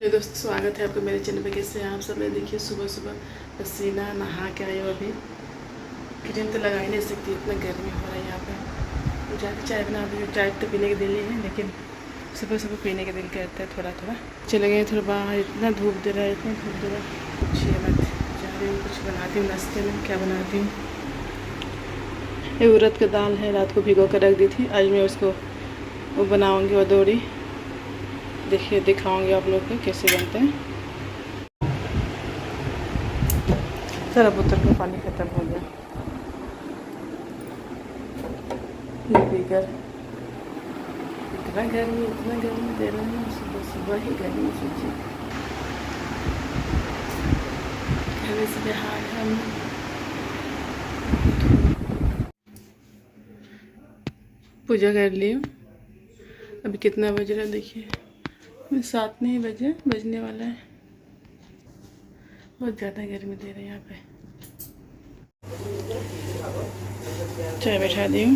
दोस्तों स्वागत है आपका मेरे चैनल पे। कैसे हैं आप सब? मैं देखिए सुबह सुबह पसीना नहा के आई हूँ। अभी क्रीम तो लगा ही नहीं सकती, इतना गर्मी हो रहा है यहाँ पे। तो जाके चाय बना दी। चाय तो पीने के दिल नहीं है, लेकिन सुबह सुबह पीने का दिल करता है थोड़ा थोड़ा। चले गए थोड़ा बाहर, इतना धूप दे रहा है, इतना धूप दे रहा है, कुछ मत। जा रही हूँ कुछ बनाती हूँ नाश्ते में। क्या बनाती हूँ? ये उड़द का दाल है, रात को भिगो कर रख दी थी। आज मैं उसको वो बनाऊँगी, अदौड़ी। देखिए दिखाऊंगी आप लोग को कैसे बनते हैं। सारा बोतल का पानी खत्म हो गया। इतना गर्मी दे रहे हैं, सुबह सुबह ही गर्मी। सोचिए गर्मी से बेहाल है हम। पूजा कर ली। अभी कितना बज रहा है देखिए, 7 नहीं बजने वाला है। बहुत ज़्यादा गर्मी दे रही है यहाँ पे। चाय बैठा दी हूँ।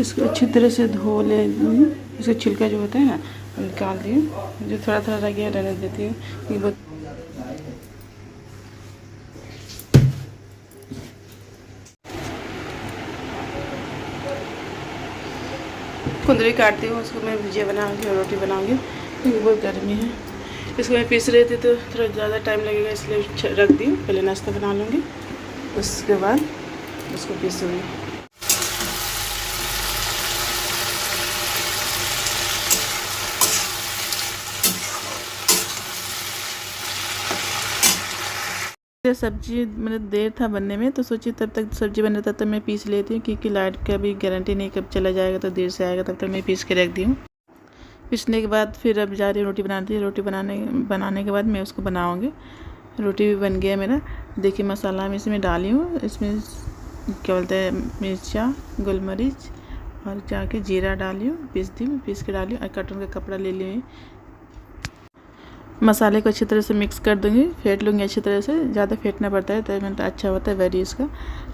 इसको अच्छी तरह से धो ले। इसका छिलका जो होता है ना, निकाल दी हूँ। जो थोड़ा थोड़ा रह गया रहने देती हूँ। ये बहुत कुंदरी काटती हूँ, उसको मैं भुजिया बनाऊँगी और रोटी बनाऊँगी, क्योंकि बहुत गर्मी है। इसको मैं पीस रही थी तो थोड़ा ज़्यादा टाइम लगेगा, इसलिए रख दी। पहले नाश्ता बना लूँगी, उसके बाद उसको पीसूँगी। सब्जी मतलब देर था बनने में, तो सोची तब तक सब्जी बन रहा था, तब मैं पीस लेती हूँ, क्योंकि लाइट का भी गारंटी नहीं कब चला जाएगा, तो देर से आएगा। तब तक मैं पीस के रख दी हूँ। पीसने के बाद फिर अब जा रही हूँ रोटी बनाती। रोटी बनाने के बाद मैं उसको बनाऊँगी। रोटी भी बन गया मेरा। देखिए मसाला मैं इसमें डाली हूँ। इसमें क्या बोलते हैं, मिर्चा, गोल मरीच और जाके जीरा डाली हूँ। पीस के डाली हूँ और कॉटन का कपड़ा ले ली। मसाले को अच्छी तरह से मिक्स कर दूँगी, फेंट लूँगी अच्छी तरह से। ज़्यादा फेंटना पड़ता है तो अच्छा होता है वेरी इसका।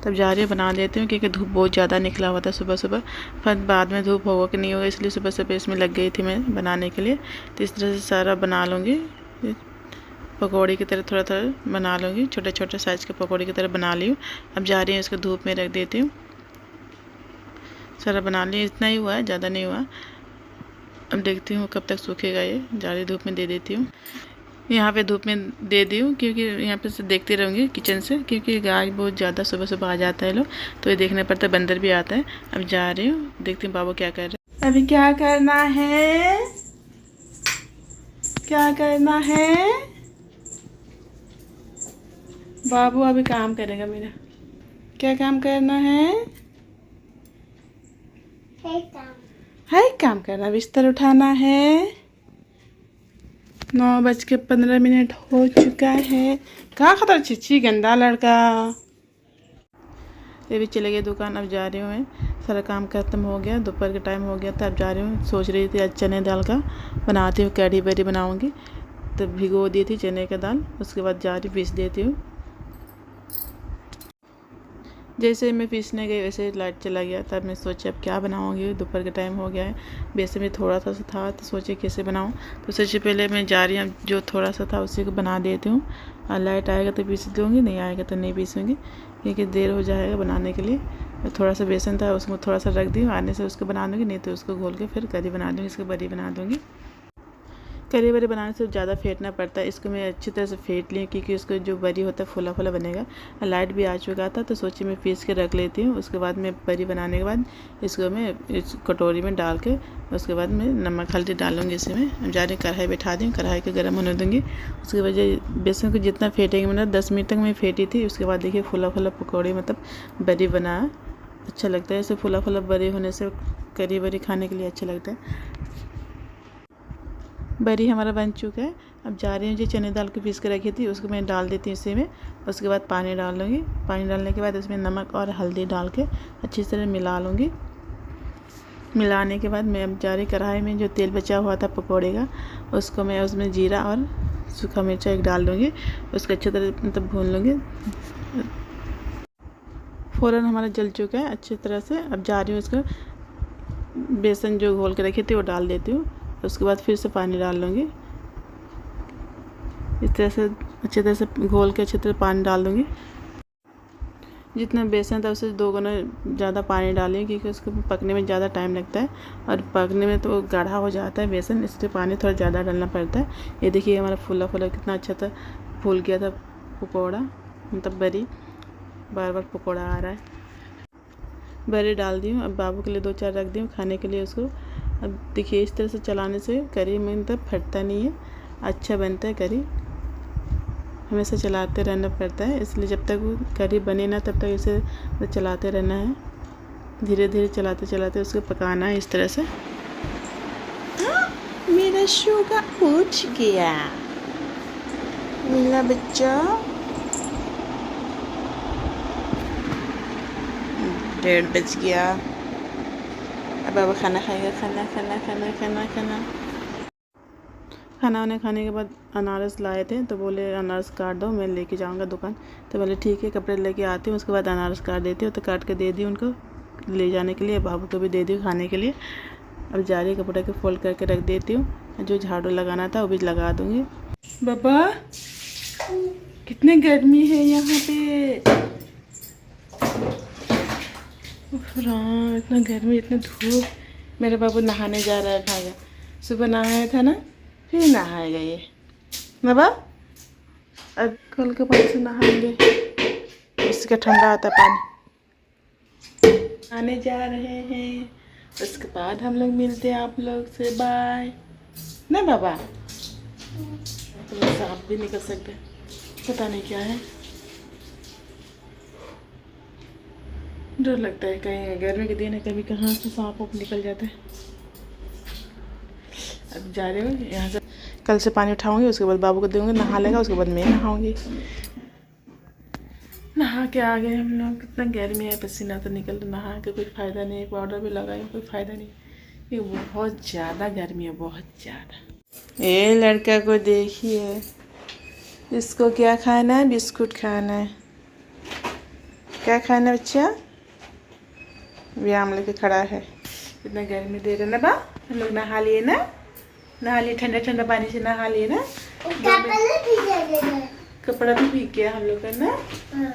तब जा रही हूँ बना लेती हूँ, क्योंकि धूप बहुत ज़्यादा निकला हुआ था सुबह सुबह। फिर बाद में धूप होगा कि नहीं होगा, इसलिए सुबह सुबह इसमें लग गई थी मैं बनाने के लिए। तो इस तरह से सारा बना लूँगी। पकौड़ी की तरह थोड़ा थोड़ा बना लूँगी, छोटे छोटे साइज़ के पकौड़ी की तरह बना ली हूँ। अब जा रही हूँ इसको धूप में रख देती हूँ। सारा बना लिया, इतना ही हुआ है, ज़्यादा नहीं हुआ। अब देखती हूँ कब तक सूखेगा ये। जा रही धूप में दे देती हूँ। यहाँ पे धूप में दे दी हूँ, क्योंकि यहाँ पे से देखती रहूँगी किचन से, क्योंकि गाय बहुत ज़्यादा सुबह सुबह आ जाता है लोग, तो ये देखना पड़ता है। बंदर भी आता है। अब जा रही हूँ, देखती हूँ बाबू क्या कर रहे हैं। अभी क्या करना है? क्या करना है बाबू? अभी काम करेगा मेरा। क्या काम करना है? काम करना। बिस्तर उठाना है। 9:15 हो चुका है। कहाँ खतर छिछी गंदा लड़का। ये भी चले गए दुकान। अब जा रही हूँ मैं। सारा काम खत्म हो गया, दोपहर का टाइम हो गया था। अब जा रही हूँ। सोच रही थी आज चने दाल का बनाती हूँ, कढ़ी बड़ी बनाऊँगी। तो भिगो दी थी चने का दाल, उसके बाद जा रही पीस देती हूँ। जैसे मैं पीसने गई वैसे लाइट चला गया। तब मैं सोचा अब क्या बनाऊँगी, दोपहर का टाइम हो गया है। बेसन में थोड़ा सा था, तो सोचे कैसे बनाऊँ। तो सबसे पहले मैं जा रही हूँ, जो थोड़ा सा था उसी को बना देती हूँ। और लाइट आएगा तो पीस दूँगी, नहीं आएगा तो नहीं पीसूँगी, क्योंकि देर हो जाएगा बनाने के लिए। थोड़ा सा बेसन था, उसको थोड़ा सा रख दी, आने से उसको बना दूँगी, नहीं तो उसको घोल के फिर करी बना दूँगी। इसको बड़ी बना दूँगी। करी बरी बनाने से ज़्यादा फेंटना पड़ता है। इसको मैं अच्छी तरह से फेंट ली, क्योंकि उसको जो बरी होता है फुला फुला बनेगा। लाइट भी आ चुका था, तो सोची मैं पीस के रख लेती हूँ। उसके बाद मैं बरी बनाने के बाद इसको मैं इस कटोरी में डाल के, उसके बाद मैं नमक हल्दी डालूँगी इसमें। अब जा रही कढ़ाई बैठा दी, कढ़ाई को गर्म होने दूँगी। उसके बाद बेसन को जितना फेंटेंगे, मतलब 10 मिनट तक मैं फेंटी थी। उसके बाद देखिए फुला फुला पकौड़ी, मतलब बरी बना। अच्छा लगता है ऐसे फुला फुला बरी होने से। करी बरी खाने के लिए अच्छा लगता है। बरी हमारा बन चुका है। अब जा रही हूँ, जो चने दाल को पीस के रखी थी उसको मैं डाल देती हूँ इसी में। उसके बाद पानी डाल लूँगी। पानी डालने के बाद उसमें नमक और हल्दी डाल के अच्छी तरह मिला लूँगी। मिलाने के बाद मैं अब जा रही कढ़ाई में, जो तेल बचा हुआ था पकौड़े का, उसको मैं उसमें जीरा और सूखा मिर्चा एक डाल दूँगी। उसको अच्छी तरह मतलब भून लूँगी। फ़ौरन हमारा जल चुका है अच्छी तरह से। अब जा रही हूँ उसको बेसन जो घोल के रखी थी वो डाल देती हूँ। उसके बाद फिर से पानी डाल लूँगी। इस तरह से अच्छी तरह से घोल के अच्छी तरह पानी डाल दूँगी। जितना बेसन था उससे 2 गुना ज़्यादा पानी डालें, क्योंकि उसको पकने में ज़्यादा टाइम लगता है और पकने में तो गाढ़ा हो जाता है बेसन, इसलिए पानी थोड़ा ज़्यादा डालना पड़ता है। ये देखिए हमारा फूला फूला कितना अच्छा था, फूल गया था पकौड़ा, मतलब बरी। बार बार पकौड़ा आ रहा है। बरी डाल दी हूँ। अब बाबू के लिए 2-4 रख दी हूँ खाने के लिए उसको। अब देखिए इस तरह से चलाने से करी में मतलब फटता नहीं है, अच्छा बनता है करी। हमेशा चलाते रहना पड़ता है, इसलिए जब तक वो करी बने ना तब तक इसे चलाते रहना है। धीरे धीरे चलाते चलाते उसको पकाना है इस तरह से। मेरा शुगा उठ गया, मेरा बच्चा 1:30 बज गया। अब बाबा खाना खाएगा, खाना खाना खाना खाना खाना। खाना वाना खाने के बाद अनारस लाए थे तो बोले अनारस काट दो, मैं लेके जाऊंगा दुकान। तो बोले ठीक है, कपड़े लेके आती हूँ, उसके बाद अनारस काट देती हूँ। तो काट के दे दी उनको ले जाने के लिए, बाबू को भी दे दी खाने के लिए। अब जा रही कपड़े को फोल्ड करके रख देती हूँ। जो झाड़ू लगाना था वो भी लगा दूँगी। बाबा कितनी गर्मी है यहाँ पे, इतना गर्मी, इतनी धूप। मेरा बाबू नहाने जा रहा है, भागा। सुबह नहाया था ना, फिर नहाएगा ये बाबा। अब कल के पानी से नहाएंगे, इसका ठंडा आता है पानी। नहाने जा रहे हैं, उसके बाद हम लोग मिलते हैं आप लोग से। बाय ना बाबा। तो सांप भी निकल सकते, पता नहीं क्या है, डर लगता है। कहीं गर्मी के दिन है, कभी कहाँ से सांप वाप निकल जाते हैं। अब जा रही हूँ यहाँ से, कल से पानी उठाऊंगी, उसके बाद बाबू को दूँगी, नहा लेगा, उसके बाद मैं नहाऊंगी। नहा के आ गए हम लोग। कितना गर्मी है, पसीना तो निकल, नहा के कोई फ़ायदा नहीं, पाउडर भी लगाए कोई फ़ायदा नहीं, ये बहुत ज़्यादा गर्मी है, बहुत ज़्यादा। ये लड़का को देखिए, इसको क्या खाना है, बिस्कुट खाना है। क्या खाना है बच्चा, व्यायाम लेके खड़ा है। इतना गर्मी दे रहे ना बा। हम लोग नहा लिए ना, नहा लिए, ठंडा ठंडा पानी से नहा लिए ना। कपड़ा भी भीग गया हम लोग का ना।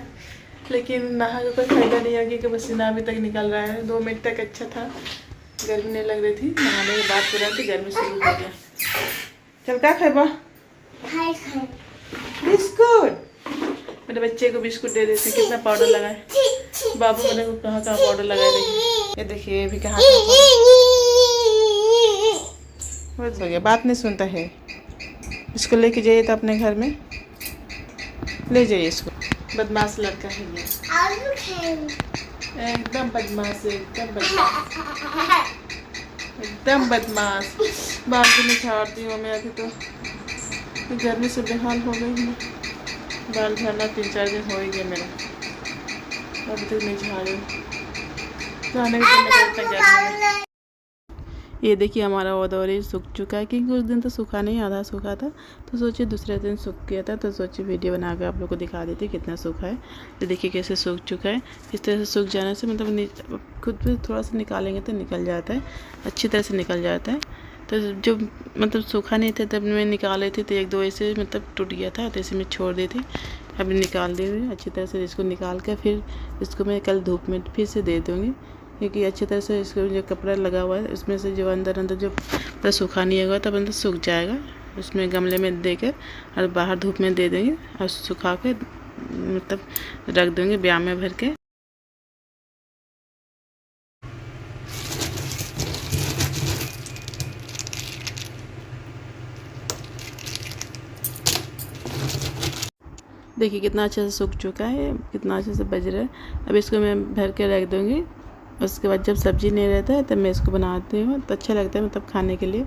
लेकिन नहा का कोई फायदा नहीं है, क्योंकि पसीना अभी तक निकल रहा है। 2 मिनट तक अच्छा था, गर्मी नहीं लग रही थी। नहाने के बाद तुरंत गर्मी शुरू हो गया। चल क्या खाएबा, बिस्कुट। मेरे बच्चे को बिस्कुट दे देते। कितना पाउडर लगाए बाबू, मेरे को कहाँ कहाँ पाउडर लगाए। देखिए ये देखिए, ये भी कहाँ हो गया, बात नहीं सुनता है। इसको लेके जाइए तो अपने घर में ले जाइए इसको। बदमाश लड़का है ये, एकदम बदमाश है, एकदम बदमाश, एकदम बदमाश। बाल भी नहीं झाड़ती हूँ मैं अभी, तो गर्मी से बेहाल हो गई हूँ। बाल झाड़ना 3-4 दिन हो ही गया मेरा, अभी तक नहीं झाड़ी। जाने के ये देखिए हमारा ओदौरी सूख चुका है, क्योंकि उस दिन तो सूखा नहीं, आधा सूखा था। तो सोचिए दूसरे दिन सूख गया था, तो सोचिए वीडियो बना कर आप लोग को दिखा देती कितना सूखा है। तो देखिए कैसे सूख चुका है। इस तरह से सूख जाने से मतलब खुद पे थोड़ा सा निकालेंगे तो निकल जाता है, अच्छी तरह से निकल जाता है। तो जो मतलब सूखा नहीं था तब मैं निकाले थी, तो 1-2 ऐसे मतलब टूट गया था, तो ऐसे मैं छोड़ दी थी। अभी निकाल दी हुई अच्छी तरह से। इसको निकाल कर फिर इसको मैं कल धूप में फिर से दे दूँगी, क्योंकि अच्छी तरह से इसको जो कपड़ा लगा हुआ है उसमें से जो अंदर जो मतलब सूखा नहीं होगा तब अंदर सूख जाएगा। उसमें गमले में देकर और बाहर धूप में दे देंगे और सुखा के मतलब रख देंगे ब्याह में भर के। देखिए कितना अच्छे से सूख चुका है, कितना अच्छे से बज रहा है। अब इसको मैं भर के रख दूँगी। उसके बाद जब सब्ज़ी नहीं रहता है तब मैं इसको बनाती हूँ, तो अच्छा लगता है मतलब खाने के लिए।